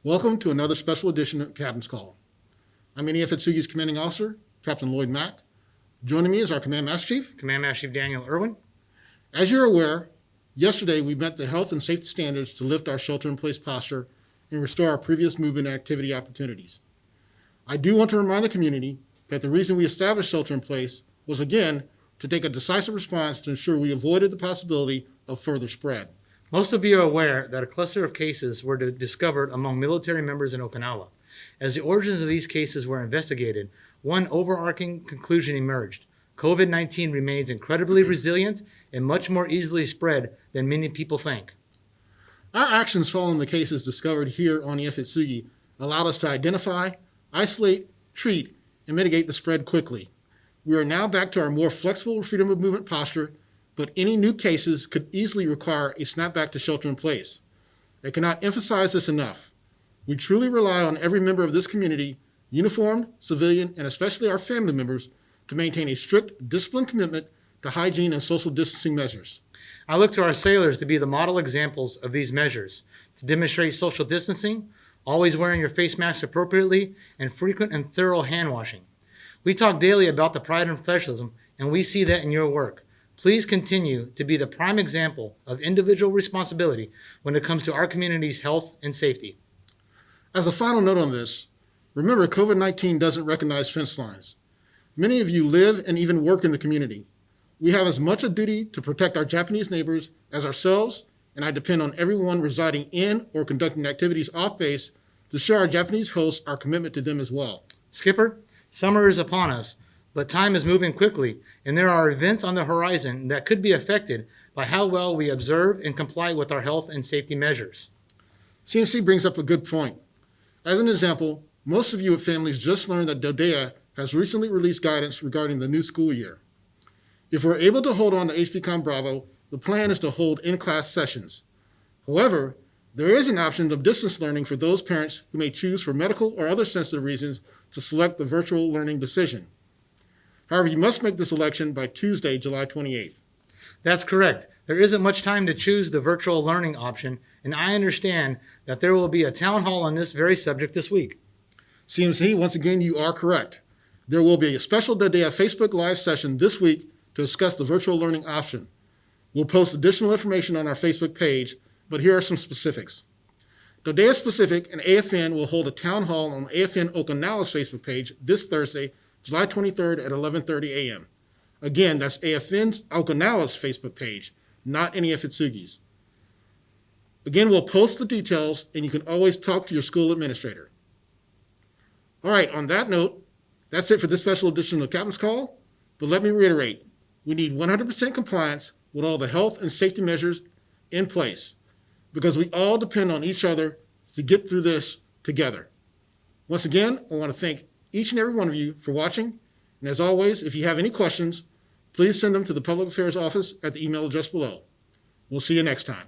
Welcome to another special edition of Captain's Call. I'm NEF Atsugi's commanding officer, Captain Lloyd Mack. Joining me is our Command Master Chief. Command Master Chief Daniel Irwin. As you're aware, yesterday we met the health and safety standards to lift our shelter-in-place posture and restore our previous movement and activity opportunities. I do want to remind the community that the reason we established shelter-in-place was, again, to take a decisive response to ensure we avoided the possibility of further spread. Most of you are aware that a cluster of cases were discovered among military members in Okinawa. As the origins of these cases were investigated, one overarching conclusion emerged. COVID-19 remains incredibly resilient and much more easily spread than many people think. Our actions following the cases discovered here on NEF Atsugi allowed us to identify, isolate, treat, and mitigate the spread quickly. We are now back to our more flexible freedom of movement posture, but any new cases could easily require a snapback to shelter in place. I cannot emphasize this enough. We truly rely on every member of this community, uniformed, civilian, and especially our family members, to maintain a strict, disciplined commitment to hygiene and social distancing measures. I look to our sailors to be the model examples of these measures, to demonstrate social distancing, always wearing your face mask appropriately, and frequent and thorough hand washing. We talk daily about the pride and professionalism, and we see that in your work. Please continue to be the prime example of individual responsibility when it comes to our community's health and safety. As a final note on this, remember COVID-19 doesn't recognize fence lines. Many of you live and even work in the community. We have as much a duty to protect our Japanese neighbors as ourselves, and I depend on everyone residing in or conducting activities off base to show our Japanese hosts our commitment to them as well. Skipper, summer is upon us, but time is moving quickly, and there are events on the horizon that could be affected by how well we observe and comply with our health and safety measures. CMC brings up a good point. As an example, most of you with families just learned that DODEA has recently released guidance regarding the new school year. If we're able to hold on to HPCOM Bravo, the plan is to hold in-class sessions. However, there is an option of distance learning for those parents who may choose for medical or other sensitive reasons to select the virtual learning decision. However, you must make this election by Tuesday, July 28th. That's correct. There isn't much time to choose the virtual learning option, and I understand that there will be a town hall on this very subject this week. CMC, once again, you are correct. There will be a special DODEA Facebook Live session this week to discuss the virtual learning option. We'll post additional information on our Facebook page, but here are some specifics. DODEA Specific and AFN will hold a town hall on AFN Okinawa's Facebook page this Thursday, July 23rd at 11:30 a.m. Again, that's AFN Okinawa's Facebook page, not NEF Atsugi's. Again, we'll post the details, and you can always talk to your school administrator. All right, on that note, that's it for this special edition of Captain's Call, but let me reiterate, we need 100% compliance with all the health and safety measures in place, because we all depend on each other to get through this together. Once again, I want to thank each and every one of you for watching, and as always, if you have any questions, please send them to the Public Affairs Office at the email address below. We'll see you next time.